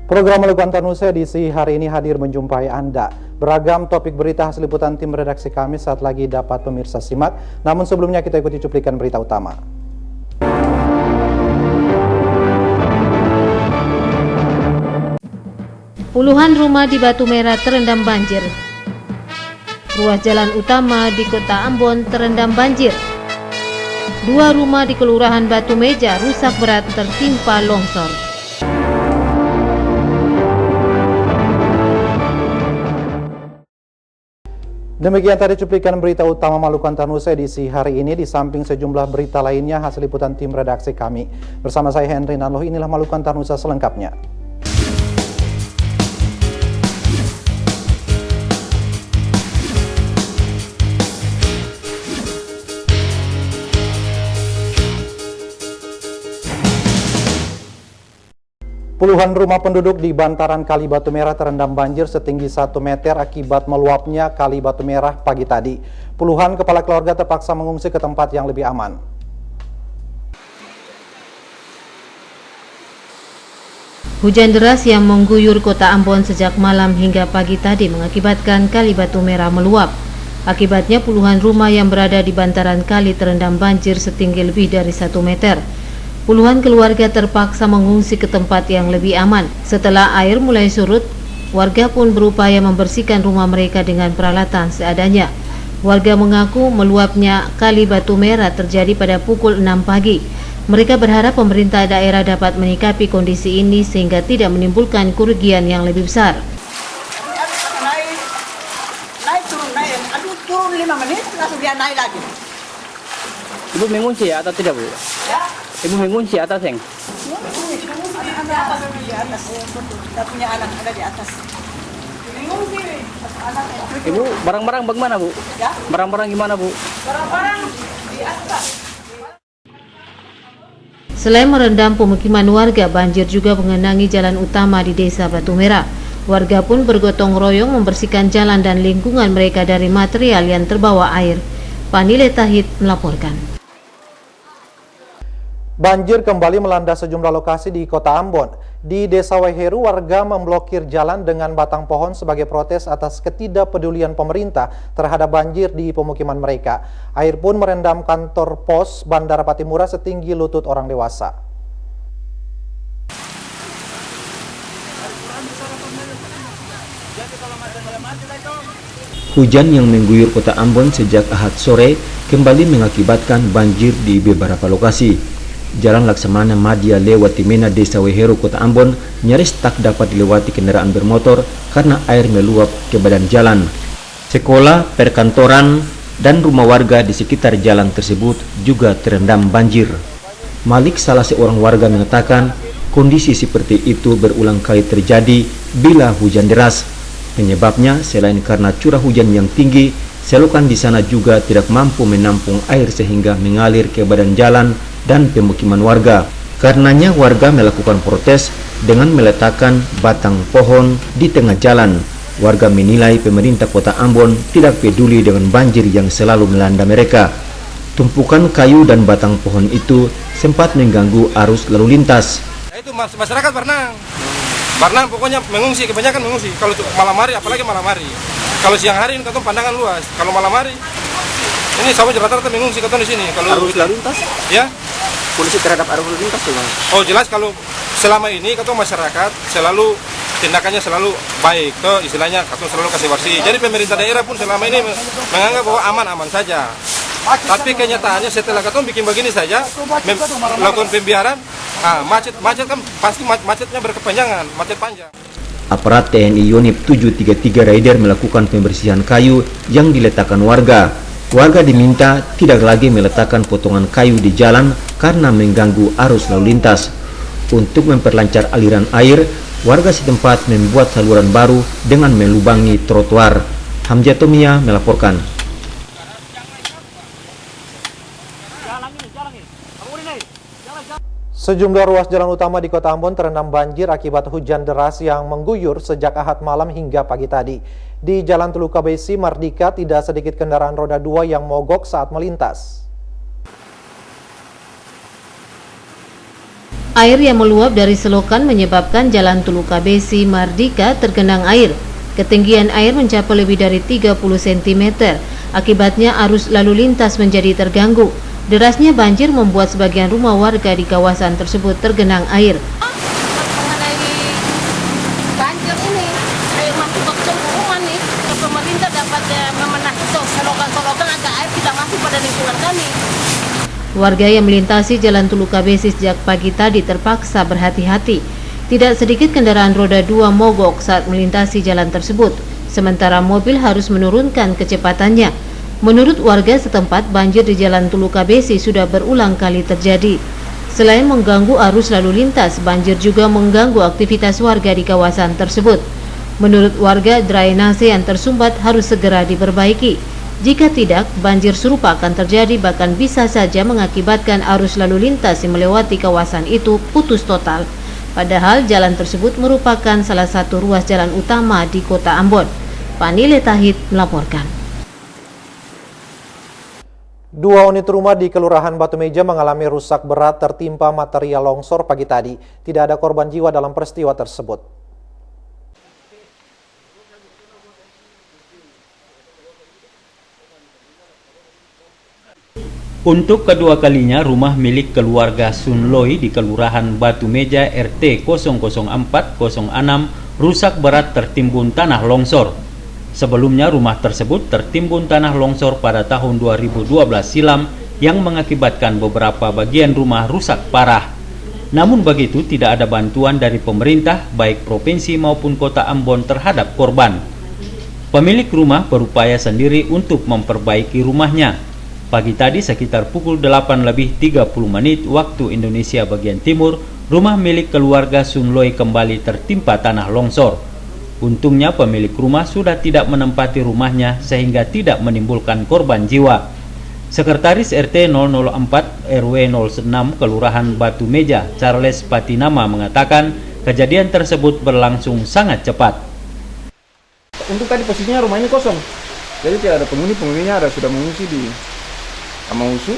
Program Malukuan Tanusa edisi hari ini hadir menjumpai Anda. Beragam topik berita hasil liputan tim redaksi kami saat lagi dapat pemirsa simak. Namun sebelumnya kita ikuti cuplikan berita utama. Puluhan rumah di Batu Merah terendam banjir. Ruas jalan utama di Kota Ambon terendam banjir. Dua rumah di Kelurahan Batu Meja rusak berat tertimpa longsor. Demikian tadi cuplikan berita utama Malukuan Tanusa edisi hari ini. Di samping sejumlah berita lainnya hasil liputan tim redaksi kami. Bersama saya Henry Nanloh, inilah Malukuan Tanusa selengkapnya. Puluhan rumah penduduk di bantaran Kali Batu Merah terendam banjir setinggi 1 meter akibat meluapnya Kali Batu Merah pagi tadi. Puluhan kepala keluarga terpaksa mengungsi ke tempat yang lebih aman. Hujan deras yang mengguyur Kota Ambon sejak malam hingga pagi tadi mengakibatkan Kali Batu Merah meluap. Akibatnya puluhan rumah yang berada di bantaran kali terendam banjir setinggi lebih dari 1 meter. Puluhan keluarga terpaksa mengungsi ke tempat yang lebih aman. Setelah air mulai surut, warga pun berupaya membersihkan rumah mereka dengan peralatan seadanya. Warga mengaku meluapnya Kali Batu Merah terjadi pada pukul 6 pagi. Mereka berharap pemerintah daerah dapat menyikapi kondisi ini sehingga tidak menimbulkan kerugian yang lebih besar. Turun 5 menit, langsung dia naik lagi. Ibu mengungsi atau tidak, Bu? Ya. Ibu mengungsi atas, Seng? Mengungsi di atas. Kita punya anak ada di atas. Mengungsi anak. Ibu barang-barang bagaimana, Bu? Ya. Barang-barang gimana, Bu? Barang-barang di atas. Selain merendam pemukiman warga, banjir juga mengenangi jalan utama di Desa Batu Merah. Warga pun bergotong royong membersihkan jalan dan lingkungan mereka dari material yang terbawa air. Panile Tahid melaporkan. Banjir kembali melanda sejumlah lokasi di Kota Ambon. Di Desa Waheru, warga memblokir jalan dengan batang pohon sebagai protes atas ketidakpedulian pemerintah terhadap banjir di pemukiman mereka. Air pun merendam kantor pos Bandara Patimura setinggi lutut orang dewasa. Hujan yang mengguyur Kota Ambon sejak Ahad sore kembali mengakibatkan banjir di beberapa lokasi. Jalan Laksamana Madya lewat Timena Desa Waheru Kota Ambon nyaris tak dapat dilewati kendaraan bermotor karena air meluap ke badan jalan. Sekolah, perkantoran, dan rumah warga di sekitar jalan tersebut juga terendam banjir. Malik, salah seorang warga, mengatakan kondisi seperti itu berulang kali terjadi bila hujan deras. Penyebabnya selain karena curah hujan yang tinggi, selokan di sana juga tidak mampu menampung air sehingga mengalir ke badan jalan dan pemukiman warga. Karenanya warga melakukan protes dengan meletakkan batang pohon di tengah jalan. Warga menilai pemerintah Kota Ambon tidak peduli dengan banjir yang selalu melanda mereka. Tumpukan kayu dan batang pohon itu sempat mengganggu arus lalu lintas. Itu masyarakat Barnang pokoknya mengungsi, kebanyakan mengungsi. Kalau malam hari, apalagi malam hari. Kalau siang hari ini katong pandangan luas. Kalau malam hari, ini sama rata-rata mengungsi katong di sini. Kalau Arus lalu lintas? Ya. Polisi terhadap arus lalu lintas tuh, Bang? Oh jelas, kalau selama ini katong masyarakat selalu tindakannya selalu baik. Tuh istilahnya katong selalu kasih bersih. Jadi pemerintah daerah pun selama ini menganggap bahwa aman-aman saja. Tapi kenyataannya setelah katong bikin begini saja, melakukan pembiaran, macet kan pasti macetnya berkepanjangan, macet panjang. Aparat TNI Yonif 733 Raider melakukan pembersihan kayu yang diletakkan warga. Warga diminta tidak lagi meletakkan potongan kayu di jalan karena mengganggu arus lalu lintas. Untuk memperlancar aliran air, warga setempat membuat saluran baru dengan melubangi trotoar. Hamjatomia melaporkan. Sejumlah ruas jalan utama di Kota Ambon terendam banjir akibat hujan deras yang mengguyur sejak Ahad malam hingga pagi tadi. Di Jalan Tuluka Besi, Mardika, tidak sedikit kendaraan roda 2 yang mogok saat melintas. Air yang meluap dari selokan menyebabkan Jalan Tulu Kabesi Mardika tergenang air. Ketinggian air mencapai lebih dari 30 cm. Akibatnya arus lalu lintas menjadi terganggu. Derasnya banjir membuat sebagian rumah warga di kawasan tersebut tergenang air. Mengenai banjir ini, air masuk ke rumah nih, pemerintah dapat memenahi selokan-selokan agar air tidak masuk pada lingkungan kami. Warga yang melintasi Jalan Tulu Kabesi sejak pagi tadi terpaksa berhati-hati. Tidak sedikit kendaraan roda 2 mogok saat melintasi jalan tersebut, sementara mobil harus menurunkan kecepatannya. Menurut warga setempat, banjir di Jalan Tulu Kabesi sudah berulang kali terjadi. Selain mengganggu arus lalu lintas, banjir juga mengganggu aktivitas warga di kawasan tersebut. Menurut warga, drainase yang tersumbat harus segera diperbaiki. Jika tidak, banjir serupa akan terjadi, bahkan bisa saja mengakibatkan arus lalu lintas yang melewati kawasan itu putus total. Padahal jalan tersebut merupakan salah satu ruas jalan utama di Kota Ambon. Fani Letahid melaporkan. 2 unit rumah di Kelurahan Batumeja mengalami rusak berat tertimpa material longsor pagi tadi. Tidak ada korban jiwa dalam peristiwa tersebut. Untuk kedua kalinya, rumah milik keluarga Sun Loi di Kelurahan Batumeja RT 00406 rusak berat tertimbun tanah longsor. Sebelumnya rumah tersebut tertimbun tanah longsor pada tahun 2012 silam yang mengakibatkan beberapa bagian rumah rusak parah. Namun begitu, tidak ada bantuan dari pemerintah baik provinsi maupun Kota Ambon terhadap korban. Pemilik rumah berupaya sendiri untuk memperbaiki rumahnya. Pagi tadi sekitar pukul 8:30 waktu Indonesia bagian timur, rumah milik keluarga Sun Loi kembali tertimpa tanah longsor. Untungnya pemilik rumah sudah tidak menempati rumahnya sehingga tidak menimbulkan korban jiwa. Sekretaris RT 004 RW 06 Kelurahan Batumeja, Charles Patinama mengatakan kejadian tersebut berlangsung sangat cepat. Untuk tadi posisinya rumah ini kosong, jadi tidak ada penghuninya sudah mengungsi di Amausu.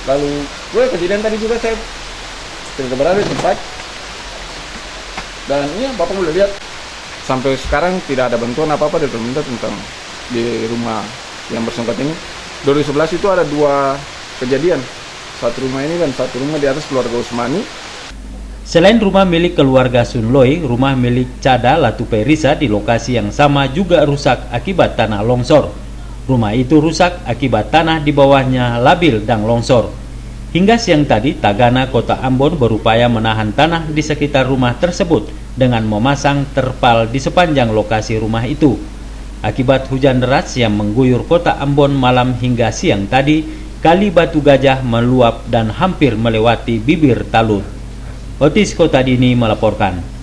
Lalu kejadian tadi juga saya tidak berada di tempat, dan ini Bapak boleh lihat sampai sekarang tidak ada bantuan apa-apa dari pemerintah tentang di rumah yang bersangkutan ini. 2011 itu ada 2 kejadian, satu rumah ini dan satu rumah di atas keluarga Usmani. Selain rumah milik keluarga Sun Loi, rumah milik Cada Latupe Risa di lokasi yang sama juga rusak akibat tanah longsor. Rumah itu rusak akibat tanah di bawahnya labil dan longsor. Hingga siang tadi, Tagana Kota Ambon berupaya menahan tanah di sekitar rumah tersebut dengan memasang terpal di sepanjang lokasi rumah itu. Akibat hujan deras yang mengguyur Kota Ambon malam hingga siang tadi, Kali Batu Gajah meluap dan hampir melewati bibir Talut. Otis Kotadini melaporkan.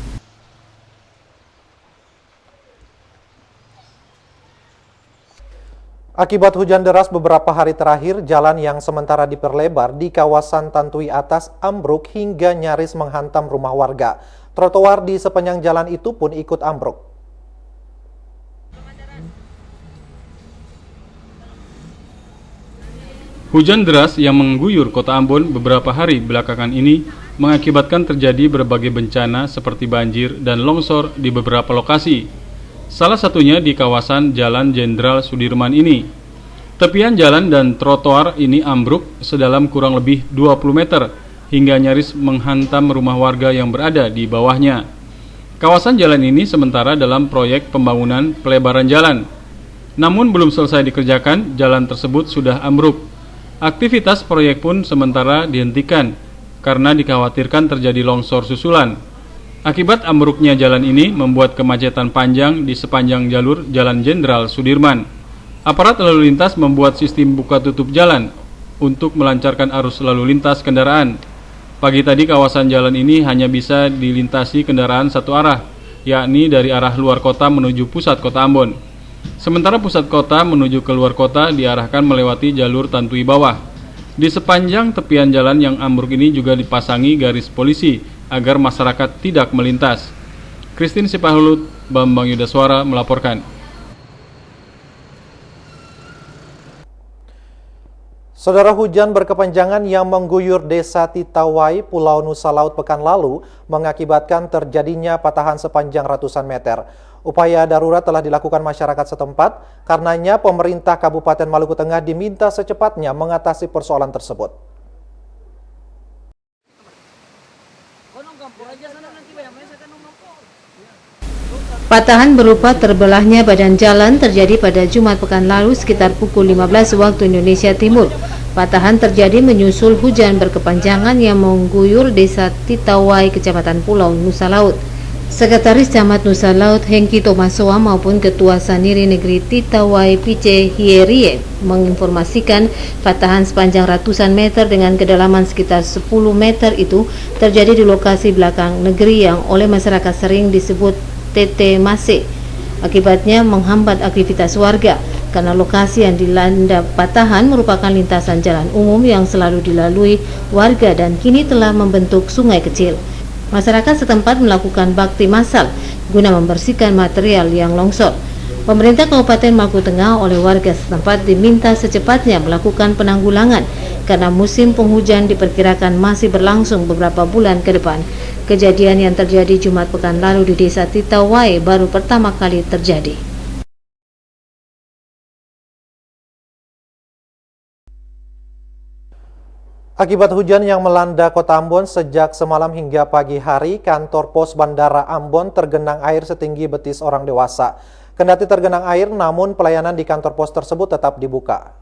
Akibat hujan deras beberapa hari terakhir, jalan yang sementara diperlebar di kawasan Tantui Atas ambruk hingga nyaris menghantam rumah warga. Trotoar di sepanjang jalan itu pun ikut ambruk. Hujan deras yang mengguyur Kota Ambon beberapa hari belakangan ini mengakibatkan terjadi berbagai bencana seperti banjir dan longsor di beberapa lokasi. Salah satunya di kawasan Jalan Jenderal Sudirman ini. Tepian jalan dan trotoar ini ambruk sedalam kurang lebih 20 meter hingga nyaris menghantam rumah warga yang berada di bawahnya. Kawasan jalan ini sementara dalam proyek pembangunan pelebaran jalan. Namun belum selesai dikerjakan, jalan tersebut sudah ambruk. Aktivitas proyek pun sementara dihentikan karena dikhawatirkan terjadi longsor susulan. Akibat ambruknya jalan ini membuat kemacetan panjang di sepanjang jalur Jalan Jenderal Sudirman. Aparat lalu lintas membuat sistem buka tutup jalan untuk melancarkan arus lalu lintas kendaraan. Pagi tadi kawasan jalan ini hanya bisa dilintasi kendaraan satu arah, yakni dari arah luar kota menuju pusat Kota Ambon. Sementara pusat kota menuju ke luar kota diarahkan melewati jalur Tantui Bawah. Di sepanjang tepian jalan yang ambruk ini juga dipasangi garis polisi agar masyarakat tidak melintas. Christine Sipahulut, Bambang Yudaswara melaporkan. Saudara, hujan berkepanjangan yang mengguyur Desa Titawai, Pulau Nusa Laut pekan lalu mengakibatkan terjadinya patahan sepanjang ratusan meter. Upaya darurat telah dilakukan masyarakat setempat, karenanya pemerintah Kabupaten Maluku Tengah diminta secepatnya mengatasi persoalan tersebut. Patahan berupa terbelahnya badan jalan terjadi pada Jumat pekan lalu sekitar pukul 15 waktu Indonesia Timur. Patahan terjadi menyusul hujan berkepanjangan yang mengguyur Desa Titawai, Kecamatan Pulau Nusa Laut. Sekretaris Camat Nusa Laut Hengki Tomasoa maupun Ketua Saniri Negeri Titawai Pice Hierie menginformasikan patahan sepanjang ratusan meter dengan kedalaman sekitar 10 meter itu terjadi di lokasi belakang negeri yang oleh masyarakat sering disebut TT Mase. Akibatnya menghambat aktivitas warga karena lokasi yang dilanda patahan merupakan lintasan jalan umum yang selalu dilalui warga dan kini telah membentuk sungai kecil. Masyarakat setempat melakukan bakti massal guna membersihkan material yang longsor. Pemerintah Kabupaten Maluku Tengah oleh warga setempat diminta secepatnya melakukan penanggulangan karena musim penghujan diperkirakan masih berlangsung beberapa bulan ke depan. Kejadian yang terjadi Jumat pekan lalu di Desa Titawai baru pertama kali terjadi. Akibat hujan yang melanda Kota Ambon sejak semalam hingga pagi hari, kantor pos Bandara Ambon tergenang air setinggi betis orang dewasa. Kendati tergenang air, namun pelayanan di kantor pos tersebut tetap dibuka.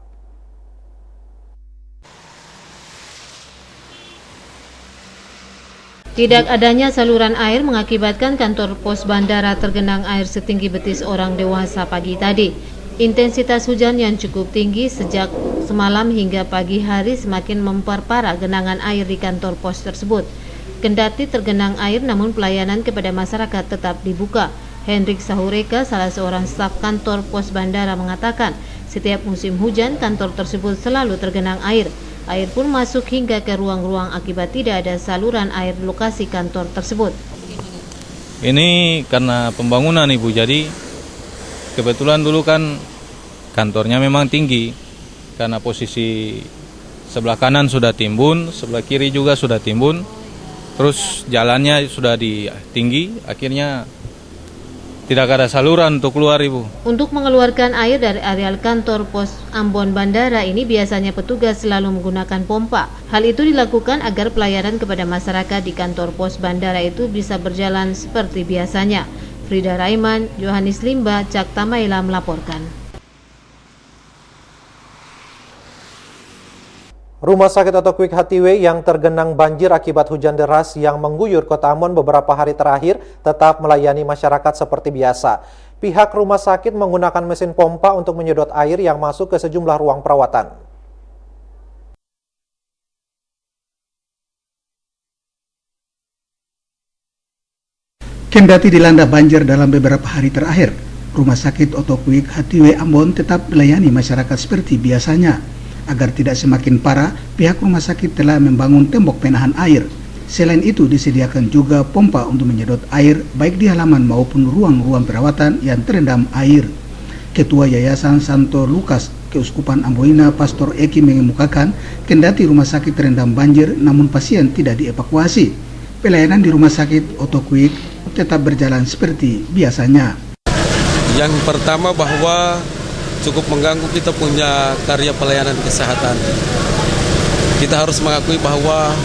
Tidak adanya saluran air mengakibatkan kantor pos bandara tergenang air setinggi betis orang dewasa pagi tadi. Intensitas hujan yang cukup tinggi sejak semalam hingga pagi hari semakin memperparah genangan air di kantor pos tersebut. Kendati tergenang air, namun pelayanan kepada masyarakat tetap dibuka. Hendrik Sahureka, salah seorang staf kantor pos bandara, mengatakan setiap musim hujan kantor tersebut selalu tergenang air. Air pun masuk hingga ke ruang-ruang akibat tidak ada saluran air di lokasi kantor tersebut. Ini karena pembangunan Ibu, jadi kebetulan dulu kan kantornya memang tinggi. Karena posisi sebelah kanan sudah timbun, sebelah kiri juga sudah timbun. Terus jalannya sudah tinggi, akhirnya tidak ada saluran untuk keluar Ibu. Untuk mengeluarkan air dari areal kantor pos Ambon Bandara ini biasanya petugas selalu menggunakan pompa. Hal itu dilakukan agar pelayanan kepada masyarakat di kantor pos bandara itu bisa berjalan seperti biasanya. Frida Raiman, Yohanes Limba, Cak Tamaila melaporkan. Rumah sakit atau Quick Hatiwe yang tergenang banjir akibat hujan deras yang mengguyur Kota Ambon beberapa hari terakhir tetap melayani masyarakat seperti biasa. Pihak rumah sakit menggunakan mesin pompa untuk menyedot air yang masuk ke sejumlah ruang perawatan. Kendati dilanda banjir dalam beberapa hari terakhir, Rumah Sakit atau Quick Hatiwe Ambon tetap melayani masyarakat seperti biasanya. Agar tidak semakin parah, pihak rumah sakit telah membangun tembok penahan air. Selain itu, disediakan juga pompa untuk menyedot air baik di halaman maupun ruang-ruang perawatan yang terendam air. Ketua Yayasan Santo Lukas Keuskupan Amboina, Pastor Eki, mengemukakan kendati rumah sakit terendam banjir namun pasien tidak dievakuasi. Pelayanan di rumah sakit Otto Quick tetap berjalan seperti biasanya. Yang pertama bahwa cukup mengganggu kita punya karya pelayanan kesehatan. Kita harus mengakui bahwa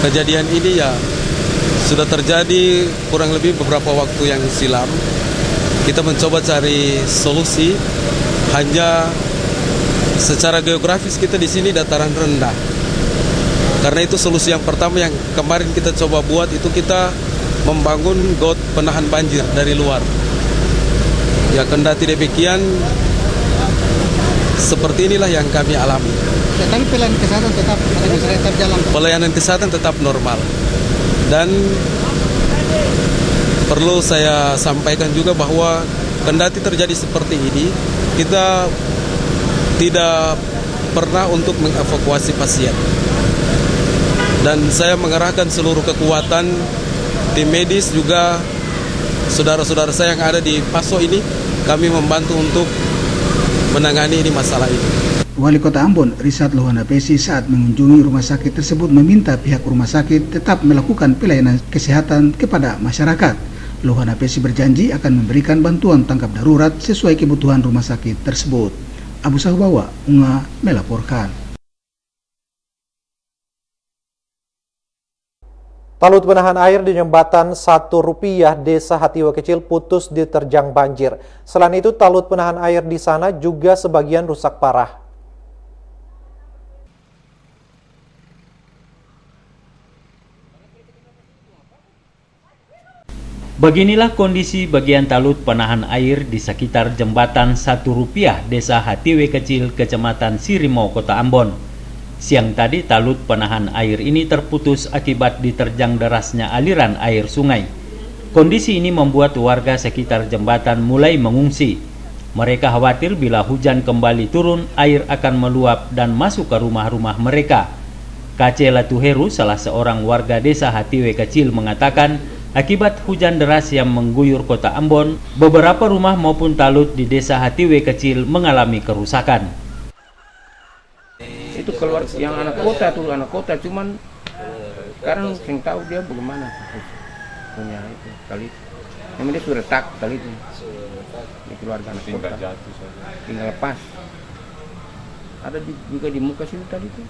kejadian ini ya sudah terjadi kurang lebih beberapa waktu yang silam. Kita mencoba cari solusi, hanya secara geografis kita di sini dataran rendah. Karena itu solusi yang pertama yang kemarin kita coba buat itu kita membangun got penahan banjir dari luar. Ya kendati demikian, seperti inilah yang kami alami. Ya, tapi pelayanan kesehatan tetap jalan. Pelayanan kesehatan tetap normal. Dan perlu saya sampaikan juga bahwa kendati terjadi seperti ini, kita tidak pernah untuk mengevakuasi pasien. Dan saya mengerahkan seluruh kekuatan tim medis juga saudara-saudara saya yang ada di Paso ini, kami membantu untuk menangani ini masalah ini. Wali Kota Ambon, Risat Lohana Pesi, saat mengunjungi rumah sakit tersebut meminta pihak rumah sakit tetap melakukan pelayanan kesehatan kepada masyarakat. Lohana Pesi berjanji akan memberikan bantuan tanggap darurat sesuai kebutuhan rumah sakit tersebut. Abu Sahubawa, Unga melaporkan. Talut penahan air di jembatan Rp1 Desa Hatiwe Kecil putus diterjang banjir. Selain itu, talut penahan air di sana juga sebagian rusak parah. Beginilah kondisi bagian talut penahan air di sekitar jembatan Rp1 Desa Hatiwe Kecil, Kecamatan Sirimau, Kota Ambon. Siang tadi talut penahan air ini terputus akibat diterjang derasnya aliran air sungai. Kondisi ini membuat warga sekitar jembatan mulai mengungsi. Mereka khawatir bila hujan kembali turun, air akan meluap dan masuk ke rumah-rumah mereka. Kace Latuheru, salah seorang warga desa Hatiwe Kecil, mengatakan akibat hujan deras yang mengguyur Kota Ambon, beberapa rumah maupun talut di desa Hatiwe Kecil mengalami kerusakan. Itu keluar yang anak kota cuman sekarang yang tahu dia bagaimana punya itu kali. Memang dia sudah retak kali itu. Di keluarga anak kota. Tinggal lepas. Ada juga di muka sini tadi tuh.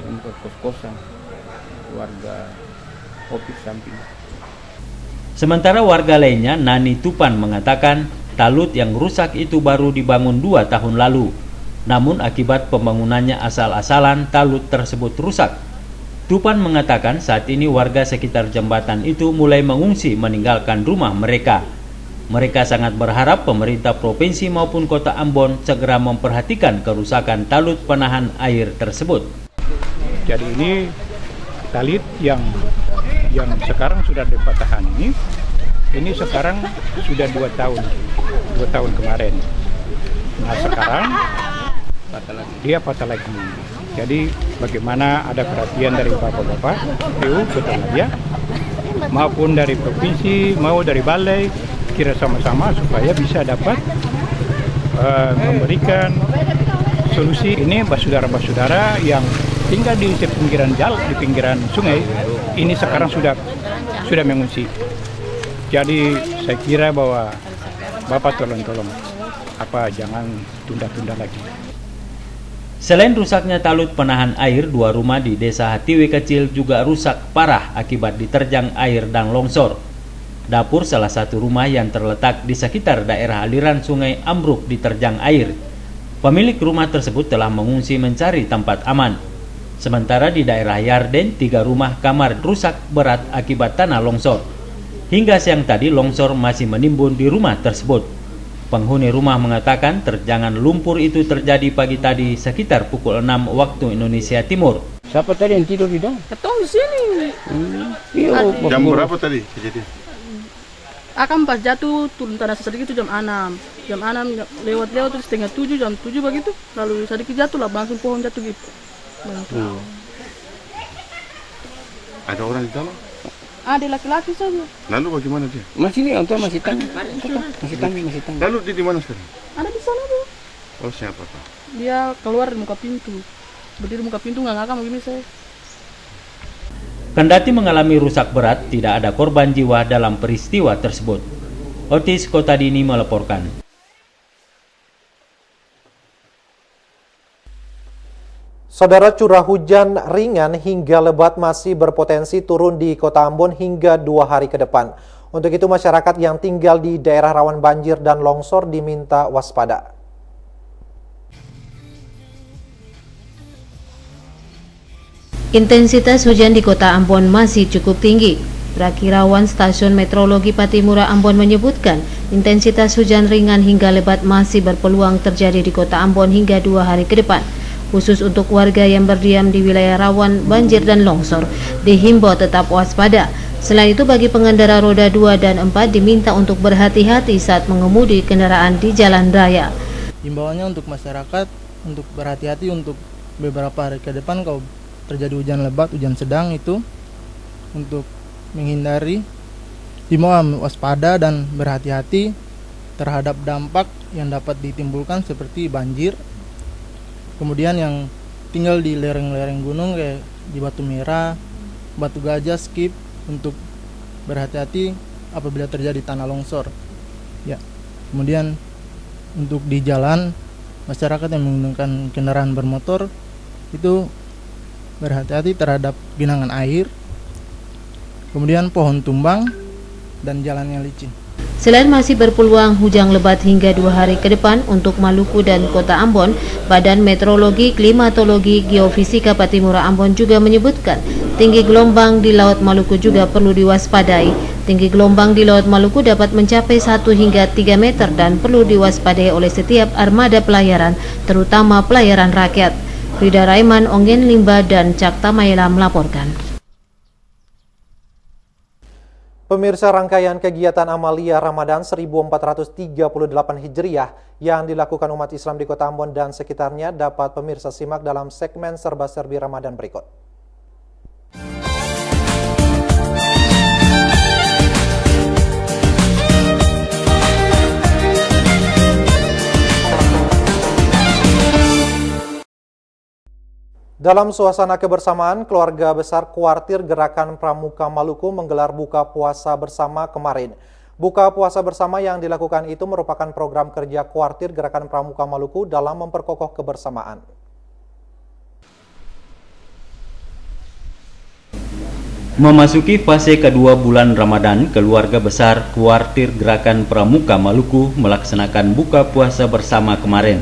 Di muka kos-kosan. Keluarga office samping. Sementara warga lainnya, Nani Tupan, mengatakan talut yang rusak itu baru dibangun 2 tahun lalu. Namun akibat pembangunannya asal-asalan, talut tersebut rusak. Tupan mengatakan saat ini warga sekitar jembatan itu mulai mengungsi meninggalkan rumah mereka. Mereka sangat berharap pemerintah provinsi maupun Kota Ambon segera memperhatikan kerusakan talut penahan air tersebut. Jadi ini talit yang sekarang sudah dipatahan ini sekarang sudah 2 tahun kemarin. Nah sekarang dia patah lagi. Jadi bagaimana ada perhatian dari bapak-bapak PU Kota Madia maupun dari provinsi mau dari balai, kira sama-sama supaya bisa dapat memberikan solusi ini saudara-saudara yang tinggal di pinggiran jalan, di pinggiran sungai ini sekarang sudah mengungsi. Jadi saya kira bahwa Bapak tolong jangan tunda-tunda lagi. Selain rusaknya talut penahan air, 2 rumah di desa Hatiwe Kecil juga rusak parah akibat diterjang air dan longsor. Dapur salah satu rumah yang terletak di sekitar daerah aliran sungai ambruk diterjang air. Pemilik rumah tersebut telah mengungsi mencari tempat aman. Sementara di daerah Yarden, 3 rumah kamar rusak berat akibat tanah longsor. Hingga siang tadi longsor masih menimbun di rumah tersebut. Penghuni rumah mengatakan terjangan lumpur itu terjadi pagi tadi sekitar pukul 6 waktu Indonesia Timur. Siapa tadi yang tidur di dalam? Ketong di sini. Jam berapa tadi kejadian? Akan pas jatuh turun tanah sedikit itu jam 6. Jam 6 lewat terus setengah 7, jam 7 begitu. Lalu sedikit jatuh lah, langsung pohon jatuh gitu. Ada orang di dalam? Ada laki-laki saja. Lalu bagaimana dia? Masih tanggung. Lalu dia di mana sekarang? Ada di sana tuh. Oh siapa Pak? Dia keluar di muka pintu. Berdiri muka pintu nggak ngakak begini saya. Kendati mengalami rusak berat, tidak ada korban jiwa dalam peristiwa tersebut. Otis Kotadini melaporkan. Saudara, curah hujan ringan hingga lebat masih berpotensi turun di Kota Ambon hingga 2 hari ke depan. Untuk itu masyarakat yang tinggal di daerah rawan banjir dan longsor diminta waspada. Intensitas hujan di Kota Ambon masih cukup tinggi. Prakirawan Stasiun Meteorologi Patimura Ambon menyebutkan intensitas hujan ringan hingga lebat masih berpeluang terjadi di Kota Ambon hingga 2 hari ke depan. Khusus untuk warga yang berdiam di wilayah rawan banjir dan longsor, dihimbau tetap waspada. Selain itu, bagi pengendara roda 2 dan 4 diminta untuk berhati-hati saat mengemudi kendaraan di jalan raya. Himbauannya untuk masyarakat untuk berhati-hati untuk beberapa hari ke depan kalau terjadi hujan lebat, hujan sedang itu untuk menghindari, himbauan waspada dan berhati-hati terhadap dampak yang dapat ditimbulkan seperti banjir, Kemudian yang tinggal di lereng-lereng gunung kayak di Batu Merah, Batu Gajah, Skip, untuk berhati-hati apabila terjadi tanah longsor. Ya. Kemudian untuk di jalan, masyarakat yang menggunakan kendaraan bermotor itu berhati-hati terhadap genangan air, kemudian pohon tumbang, dan jalan yang licin. Selain masih berpeluang hujan lebat hingga 2 hari ke depan untuk Maluku dan Kota Ambon, Badan Meteorologi, Klimatologi, Geofisika Patimura Ambon juga menyebutkan tinggi gelombang di Laut Maluku juga perlu diwaspadai. Tinggi gelombang di Laut Maluku dapat mencapai 1 hingga 3 meter dan perlu diwaspadai oleh setiap armada pelayaran, terutama pelayaran rakyat. Rida Raiman, Ongen Limba, dan Cakta Mayela melaporkan. Pemirsa, rangkaian kegiatan Amalia Ramadan 1438 Hijriah yang dilakukan umat Islam di Kota Ambon dan sekitarnya dapat pemirsa simak dalam segmen Serba-Serbi Ramadan berikut. Dalam suasana kebersamaan, keluarga besar Kuartir Gerakan Pramuka Maluku menggelar buka puasa bersama kemarin. Buka puasa bersama yang dilakukan itu merupakan program kerja Kuartir Gerakan Pramuka Maluku dalam memperkokoh kebersamaan. Memasuki fase kedua bulan Ramadan, keluarga besar Kuartir Gerakan Pramuka Maluku melaksanakan buka puasa bersama kemarin.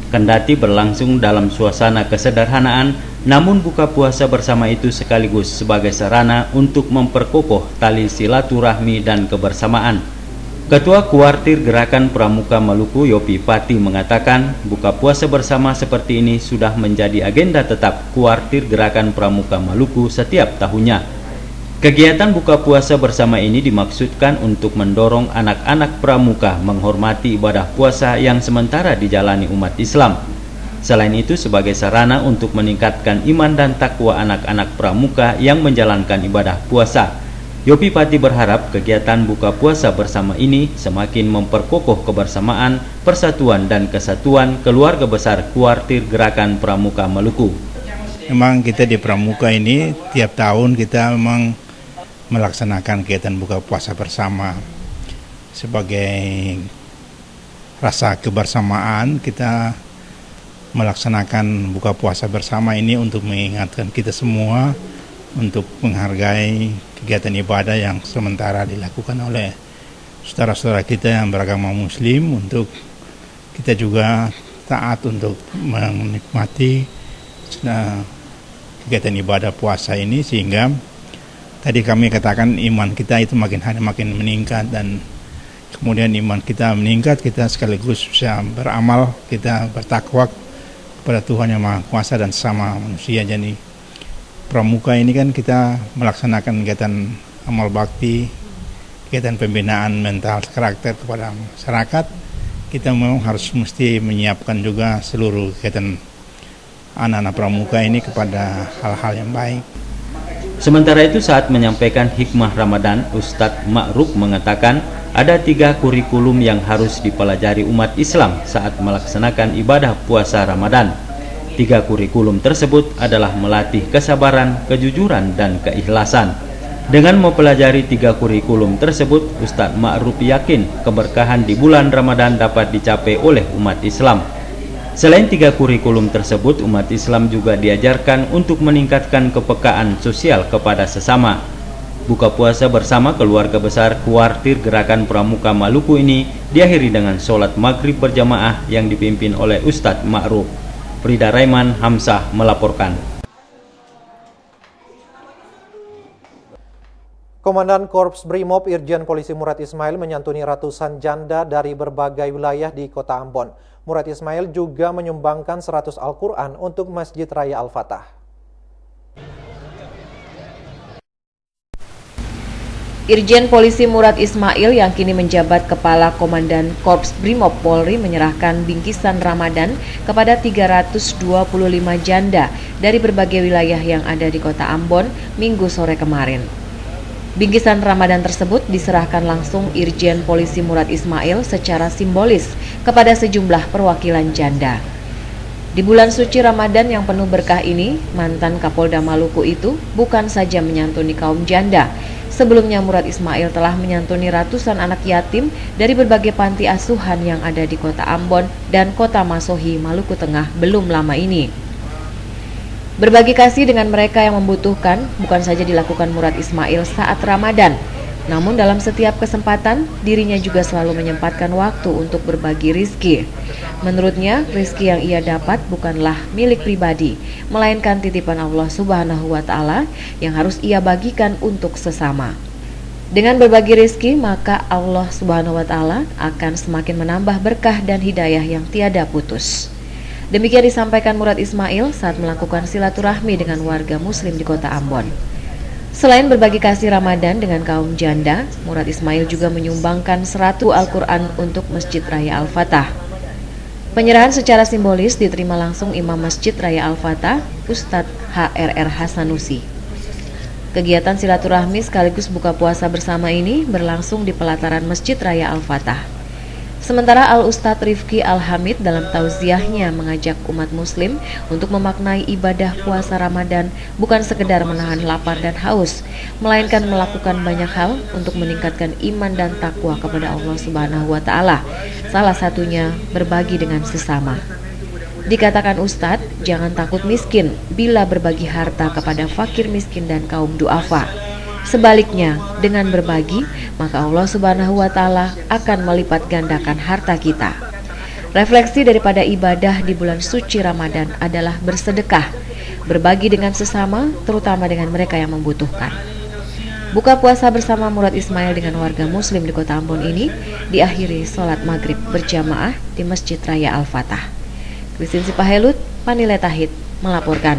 Kendati berlangsung dalam suasana kesederhanaan, namun buka puasa bersama itu sekaligus sebagai sarana untuk memperkokoh tali silaturahmi dan kebersamaan. Ketua Kuartir Gerakan Pramuka Maluku, Yopi Pati, mengatakan buka puasa bersama seperti ini sudah menjadi agenda tetap Kuartir Gerakan Pramuka Maluku setiap tahunnya. Kegiatan buka puasa bersama ini dimaksudkan untuk mendorong anak-anak pramuka menghormati ibadah puasa yang sementara dijalani umat Islam. Selain itu, sebagai sarana untuk meningkatkan iman dan takwa anak-anak pramuka yang menjalankan ibadah puasa. Yopi Pati berharap kegiatan buka puasa bersama ini semakin memperkokoh kebersamaan, persatuan dan kesatuan keluarga besar Kuartir Gerakan Pramuka Maluku. Memang kita di Pramuka ini tiap tahun kita memang melaksanakan kegiatan buka puasa bersama. Sebagai rasa kebersamaan, kita melaksanakan buka puasa bersama ini untuk mengingatkan kita semua untuk menghargai kegiatan ibadah yang sementara dilakukan oleh saudara-saudara kita yang beragama Muslim, untuk kita juga taat untuk menikmati kegiatan ibadah puasa ini, sehingga tadi kami katakan iman kita itu makin hari makin meningkat, dan kemudian iman kita meningkat, kita sekaligus bisa beramal, kita bertakwa kepada Tuhan Yang Maha Kuasa dan sama manusia. Jadi Pramuka ini kan kita melaksanakan kegiatan amal bakti, kegiatan pembinaan mental karakter kepada masyarakat. Kita memang harus mesti menyiapkan juga seluruh kegiatan anak-anak Pramuka ini kepada hal-hal yang baik. Sementara itu, saat menyampaikan hikmah Ramadan, Ustadz Ma'ruf mengatakan ada 3 kurikulum yang harus dipelajari umat Islam saat melaksanakan ibadah puasa Ramadan. 3 kurikulum tersebut adalah melatih kesabaran, kejujuran, dan keikhlasan. Dengan mempelajari 3 kurikulum tersebut, Ustadz Ma'ruf yakin keberkahan di bulan Ramadan dapat dicapai oleh umat Islam. Selain 3 kurikulum tersebut, umat Islam juga diajarkan untuk meningkatkan kepekaan sosial kepada sesama. Buka puasa bersama keluarga besar Kuartir Gerakan Pramuka Maluku ini diakhiri dengan sholat maghrib berjamaah yang dipimpin oleh Ustadz Ma'ruf. Rida Raiman, Hamzah melaporkan. Komandan Korps Brimob Irjen Polisi Murad Ismail menyantuni ratusan janda dari berbagai wilayah di Kota Ambon. Murad Ismail juga menyumbangkan 100 Al-Quran untuk Masjid Raya Al-Fatah. Irjen Polisi Murad Ismail yang kini menjabat Kepala Komandan Korps Brimob Polri menyerahkan bingkisan Ramadan kepada 325 janda dari berbagai wilayah yang ada di Kota Ambon Minggu sore kemarin. Bingkisan Ramadan tersebut diserahkan langsung Irjen Polisi Murad Ismail secara simbolis kepada sejumlah perwakilan janda. Di bulan suci Ramadan yang penuh berkah ini, mantan Kapolda Maluku itu bukan saja menyantuni kaum janda. Sebelumnya Murad Ismail telah menyantuni ratusan anak yatim dari berbagai panti asuhan yang ada di Kota Ambon dan Kota Masohi, Maluku Tengah belum lama ini. Berbagi kasih dengan mereka yang membutuhkan bukan saja dilakukan Murad Ismail saat Ramadan, namun dalam setiap kesempatan dirinya juga selalu menyempatkan waktu untuk berbagi rizki. Menurutnya, rizki yang ia dapat bukanlah milik pribadi, melainkan titipan Allah Subhanahu wa Ta'ala yang harus ia bagikan untuk sesama. Dengan berbagi rizki, maka Allah Subhanahu wa Ta'ala akan semakin menambah berkah dan hidayah yang tiada putus. Demikian disampaikan Murad Ismail saat melakukan silaturahmi dengan warga muslim di Kota Ambon. Selain berbagi kasih Ramadan dengan kaum janda, Murad Ismail juga menyumbangkan 100 Al-Quran untuk Masjid Raya Al-Fatah. Penyerahan secara simbolis diterima langsung Imam Masjid Raya Al-Fatah, Ustadz HRR Hasanusi. Kegiatan silaturahmi sekaligus buka puasa bersama ini berlangsung di pelataran Masjid Raya Al-Fatah. Sementara Al-Ustadz Rifki Al-Hamid dalam tauziahnya mengajak umat muslim untuk memaknai ibadah puasa Ramadan bukan sekedar menahan lapar dan haus, melainkan melakukan banyak hal untuk meningkatkan iman dan takwa kepada Allah Subhanahu wa Ta'ala. Salah satunya berbagi dengan sesama. Dikatakan Ustadz, jangan takut miskin bila berbagi harta kepada fakir miskin dan kaum duafa. Sebaliknya, dengan berbagi, maka Allah Subhanahu wa Ta'ala akan melipat gandakan harta kita. Refleksi daripada ibadah di bulan suci Ramadan adalah bersedekah, berbagi dengan sesama, terutama dengan mereka yang membutuhkan. Buka puasa bersama Murad Ismail dengan warga muslim di Kota Ambon ini diakhiri sholat maghrib berjamaah di Masjid Raya Al-Fatah. Christine Sipahelut, Panile Tahid melaporkan.